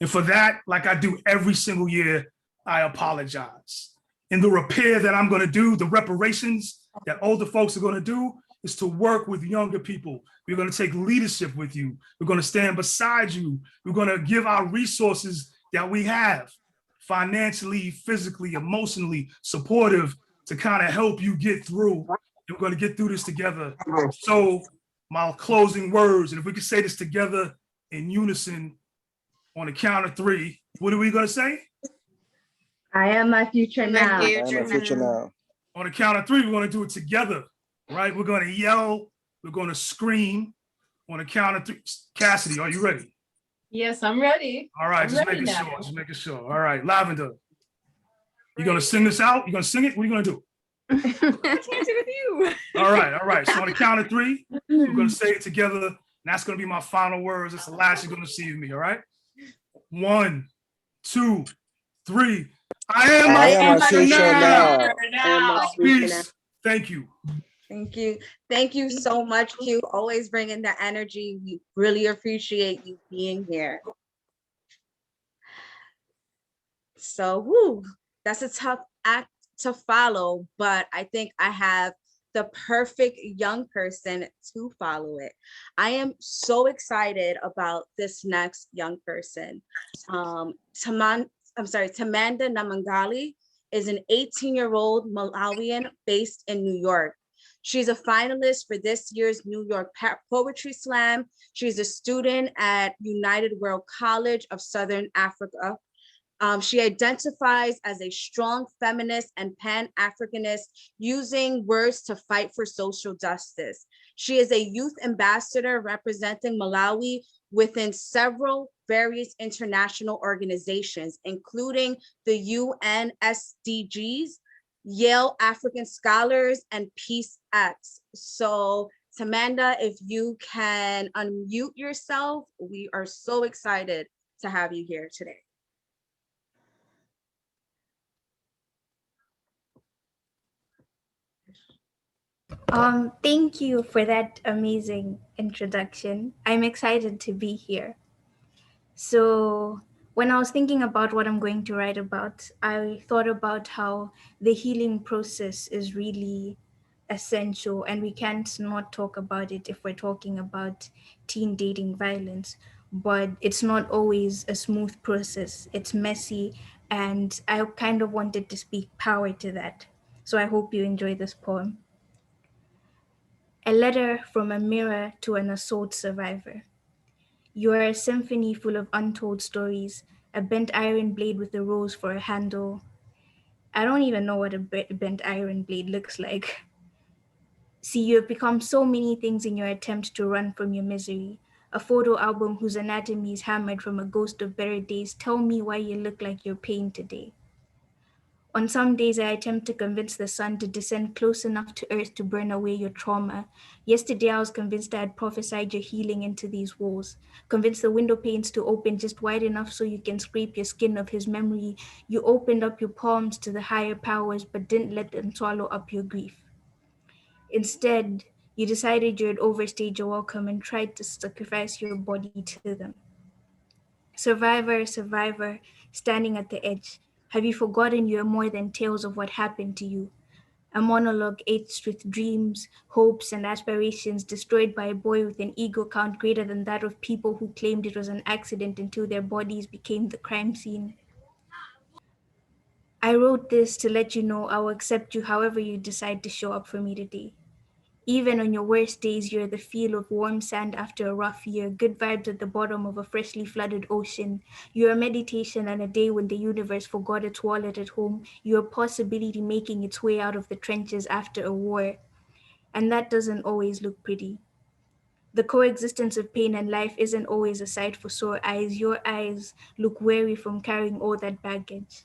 And for that, like I do every single year, I apologize. And the repair that I'm gonna do, the reparations that older folks are gonna do is to work with younger people. We're gonna take leadership with you. We're gonna stand beside you. We're gonna give our resources that we have, financially, physically, emotionally, supportive, to kind of help you get through. We're going to get through this together. So my closing words, and if we could say this together in unison on the count of 3, what are we going to say? I am my future now. I am my future now. On the count of 3, we're going to do it together, right? We're going to yell. We're going to scream. On the count of 3. Cassidy, are you ready? Yes, I'm ready. All right, just making sure. All right, Lavender. You gonna sing this out? You gonna sing it? What are you gonna do? I can't do with you. All right. So on the count of 3, we're gonna say it together. And that's gonna be my final words. That's the last you're gonna see of me. All right. 1, 2, 3. I am my future now. Peace. Thank you. Thank you so much, Q. Always bringing the energy. We really appreciate you being here. So, that's a tough act to follow, but I think I have the perfect young person to follow it. I am so excited about this next young person. Tamanda Namangali is an 18-year-old Malawian based in New York. She's a finalist for this year's New York Poetry Slam. She's a student at United World College of Southern Africa. She identifies as a strong feminist and Pan-Africanist, using words to fight for social justice. She is a youth ambassador representing Malawi within several various international organizations, including the UN SDGs, Yale African Scholars, and Peace X. So Tamanda, if you can unmute yourself, we are so excited to have you here today. Thank you for that amazing introduction. I'm excited to be here. So, when I was thinking about what I'm going to write about, I thought about how the healing process is really essential, and we can't not talk about it if we're talking about teen dating violence. But it's not always a smooth process, it's messy, and I kind of wanted to speak power to that. So, I hope you enjoy this poem. A letter from a mirror to an assault survivor. You are a symphony full of untold stories, a bent iron blade with a rose for a handle. I don't even know what a bent iron blade looks like. See, you have become so many things in your attempt to run from your misery. A photo album whose anatomy is hammered from a ghost of better days. Tell me why you look like your pain today. On some days, I attempt to convince the sun to descend close enough to earth to burn away your trauma. Yesterday, I was convinced I had prophesied your healing into these walls, convinced the window panes to open just wide enough so you can scrape your skin of his memory. You opened up your palms to the higher powers, but didn't let them swallow up your grief. Instead, you decided you had overstayed your welcome and tried to sacrifice your body to them. Survivor, survivor, standing at the edge. Have you forgotten you are more than tales of what happened to you? A monologue etched with dreams, hopes, and aspirations destroyed by a boy with an ego count greater than that of people who claimed it was an accident until their bodies became the crime scene. I wrote this to let you know I will accept you however you decide to show up for me today. Even on your worst days, you're the feel of warm sand after a rough year, good vibes at the bottom of a freshly flooded ocean. You're a meditation on a day when the universe forgot its wallet at home. You're a possibility making its way out of the trenches after a war. And that doesn't always look pretty. The coexistence of pain and life isn't always a sight for sore eyes. Your eyes look weary from carrying all that baggage.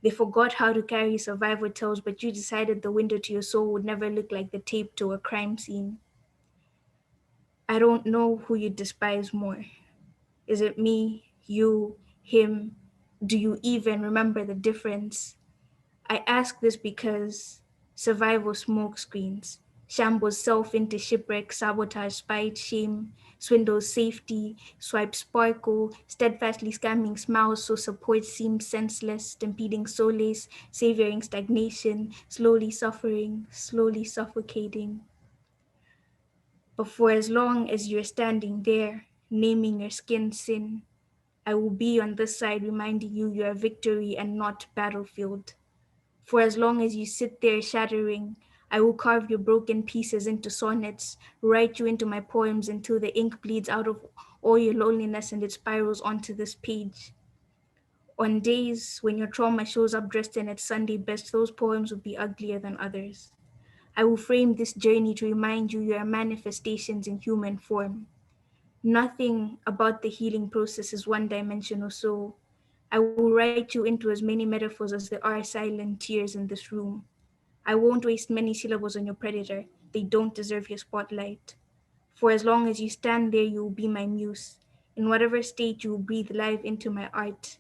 They forgot how to carry survival tales, but you decided the window to your soul would never look like the tape to a crime scene. I don't know who you despise more. Is it me, you, him? Do you even remember the difference? I ask this because survival smoke screens, shambles self into shipwreck, sabotage, spite, shame, swindles safety, swipe sparkle, steadfastly scamming smiles so support seems senseless, stampeding solace, savoring stagnation, slowly suffering, slowly suffocating. But for as long as you're standing there, naming your skin sin, I will be on this side reminding you you're a victory and not battlefield. For as long as you sit there shattering, I will carve your broken pieces into sonnets, write you into my poems until the ink bleeds out of all your loneliness and it spirals onto this page. On days when your trauma shows up dressed in its Sunday best, those poems will be uglier than others. I will frame this journey to remind you are manifestations in human form. Nothing about the healing process is one-dimensional, so I will write you into as many metaphors as there are silent tears in this room. I won't waste many syllables on your predator. They don't deserve your spotlight. For as long as you stand there, you will be my muse. In whatever state, you will breathe life into my art.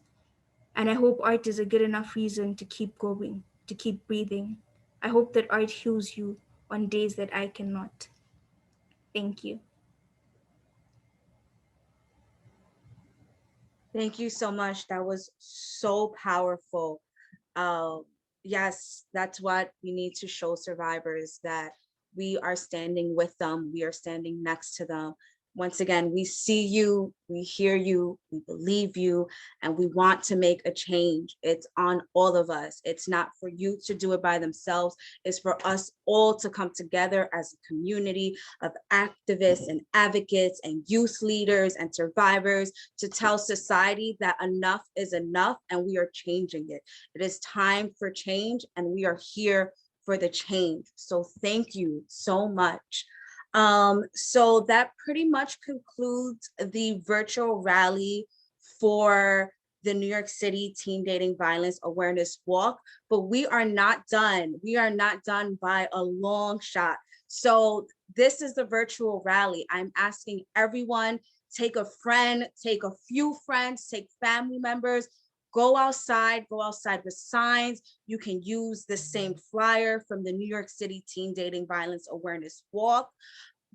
And I hope art is a good enough reason to keep going, to keep breathing. I hope that art heals you on days that I cannot. Thank you. Thank you so much. That was so powerful. Yes, that's what we need to show survivors, that we are standing with them. We are standing next to them. Once again, we see you, we hear you, we believe you, and we want to make a change. It's on all of us. It's not for you to do it by themselves. It's for us all to come together as a community of activists and advocates and youth leaders and survivors to tell society that enough is enough and we are changing it. It is time for change and we are here for the change. So thank you so much. So that pretty much concludes the virtual rally for the New York City Teen Dating Violence Awareness Walk, but we are not done. We are not done by a long shot. So this is the virtual rally. I'm asking everyone, take a friend, take a few friends, take family members, go outside with signs. You can use the same flyer from the New York City Teen Dating Violence Awareness Walk.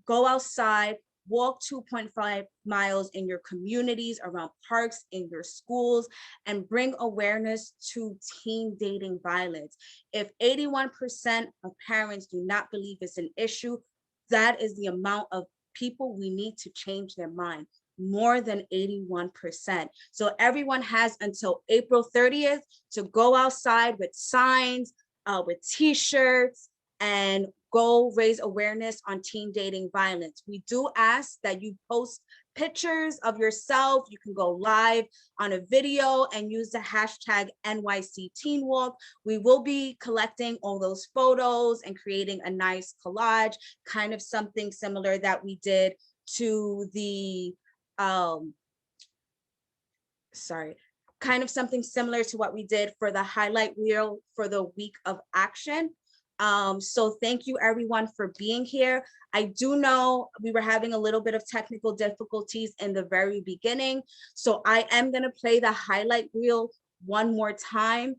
Go outside, walk 2.5 miles in your communities, around parks, in your schools, and bring awareness to teen dating violence. If 81% of parents do not believe it's an issue, that is the amount of people we need to change their mind. More than 81%. So everyone has until April 30th to go outside with signs, with t-shirts, and go raise awareness on teen dating violence. We do ask that you post pictures of yourself. You can go live on a video and use the hashtag NYC Teen Walk. We will be collecting all those photos and creating a nice collage, kind of something similar that we did to the kind of something similar to what we did for the highlight reel for the week of action. So thank you everyone for being here. I do know we were having a little bit of technical difficulties in the very beginning. So I am gonna play the highlight reel one more time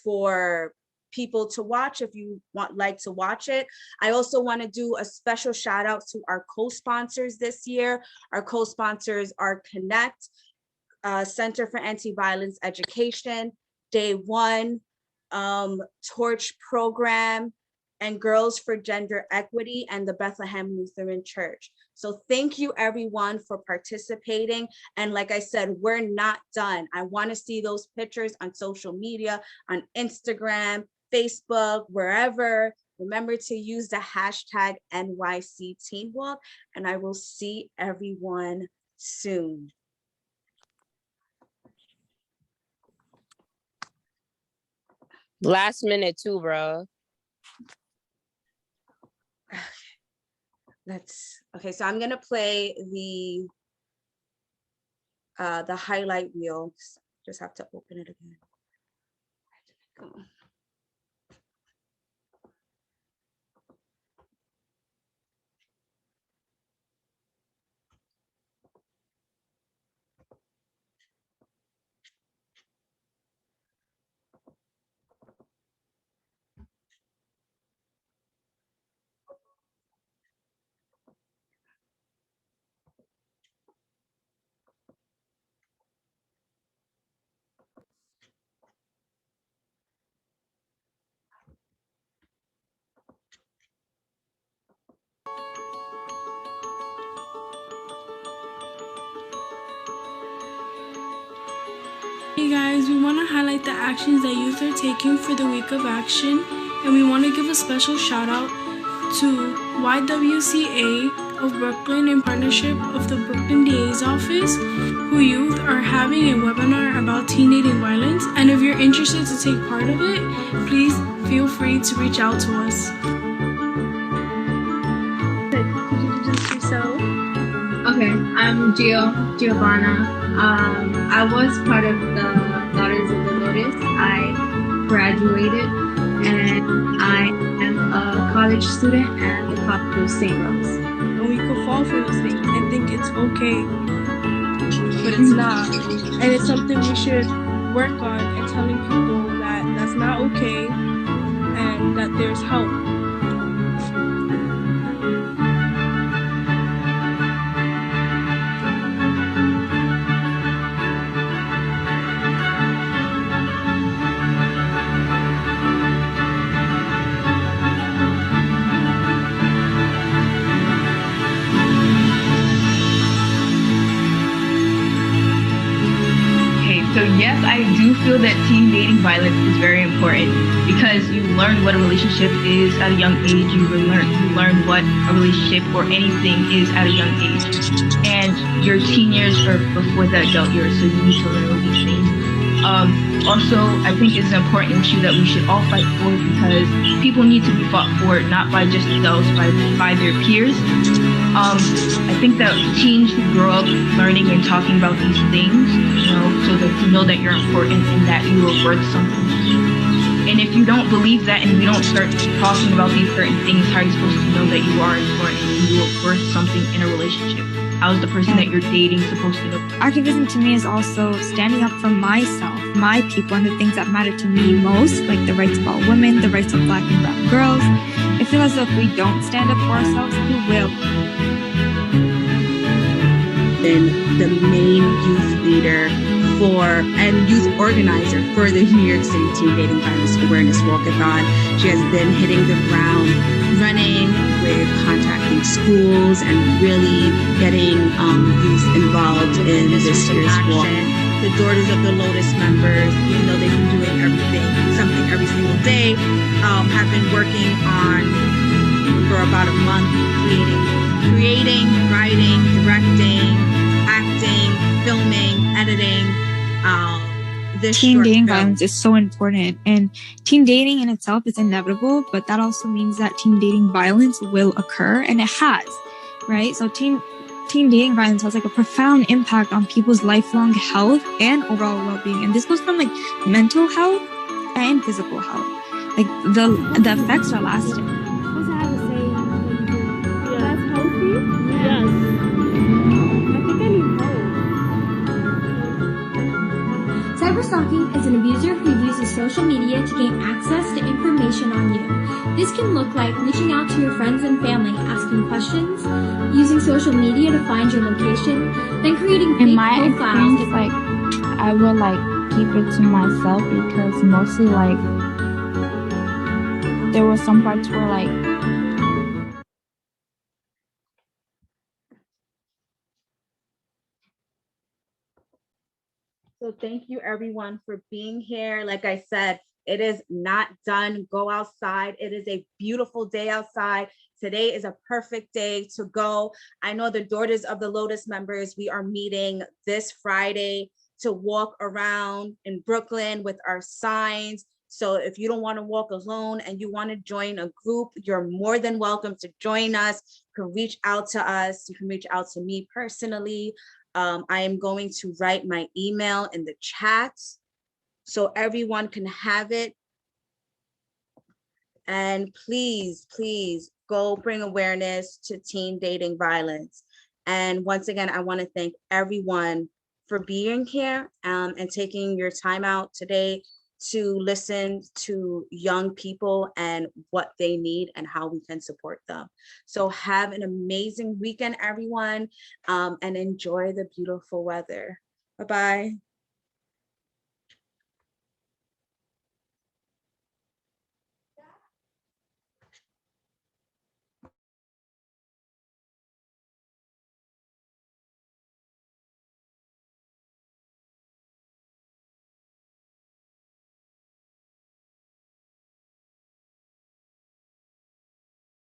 for people to watch if you like to watch it. I also want to do a special shout out to our co-sponsors this year. Our co-sponsors are Connect, Center for Anti-Violence Education, Day One, Torch Program, and Girls for Gender Equity, and the Bethlehem Lutheran Church. So thank you everyone for participating. And like I said, we're not done. I want to see those pictures on social media, on Instagram, Facebook, wherever. Remember to use the hashtag NYC Teen Walk, and I will see everyone soon. Last minute too, bro. Okay, so I'm gonna play the highlight reel. Just have to open it again. Where did it go? Hey guys, we want to highlight the actions that youth are taking for the week of action, and we want to give a special shout out to YWCA of Brooklyn in partnership of the Brooklyn DA's office, who youth are having a webinar about teen dating violence, and if you're interested to take part of it, please feel free to reach out to us. Could you introduce yourself? Okay, I'm Giovanna. I was part of the Daughters of the Lotus. I graduated and I am a college student at the College of St. Rose. And we could fall for those things and think it's okay, but it's not. And it's something we should work on and telling people that that's not okay and that there's help. So yes, I do feel that teen dating violence is very important because you learn what a relationship is at a young age. You learn what a relationship or anything is at a young age. And your teen years are before the adult years, so you need to learn all these things. Also, I think it's important issue that we should all fight for because people need to be fought for, not by just adults, by their peers. I think that teens should grow up learning and talking about these things, so that you know that you're important and that you are worth something. And if you don't believe that and we don't start talking about these certain things, how are you supposed to know that you are important and you are worth something in a relationship? How is the person that you're dating supposed to know? Activism to me is also standing up for myself, my people, and the things that matter to me most, like the rights of all women, the rights of Black and brown girls. I feel as though if we don't stand up for ourselves, who will? Been the main youth leader and youth organizer for the New York City Teen Dating Violence Awareness Walkathon. She has been hitting the ground running with contacting schools and really getting youth involved in this year's walk. The Daughters of the Lotus members, even though they've been doing something every single day, have been working on for about a month creating, writing, directing, acting, filming, editing. Teen dating violence is so important, and teen dating in itself is inevitable, but that also means that teen dating violence will occur, and it has, right? So teen dating violence has like a profound impact on people's lifelong health and overall well-being, and this goes from like mental health and physical health. Like the effects are lasting. That's healthy? Yes. Cyberstalking is an abuser who uses social media to gain access to information on you. This can look like reaching out to your friends and family, asking questions, using social media to find your location, then creating fake profiles. Like, I will like keep it to myself because mostly like there were some parts where like So thank you everyone for being here. Like I said, it is not done. Go outside. It is a beautiful day outside. Today is a perfect day to go. I know the Daughters of the Lotus members, we are meeting this Friday to walk around in Brooklyn with our signs. So if you don't want to walk alone and you want to join a group, you're more than welcome to join us. You can reach out to us. You can reach out to me personally. I am going to write my email in the chat so everyone can have it. And please, please go bring awareness to teen dating violence. And once again, I want to thank everyone for being here and taking your time out today to listen to young people and what they need and how we can support them. So have an amazing weekend, everyone, and enjoy the beautiful weather. Bye-bye.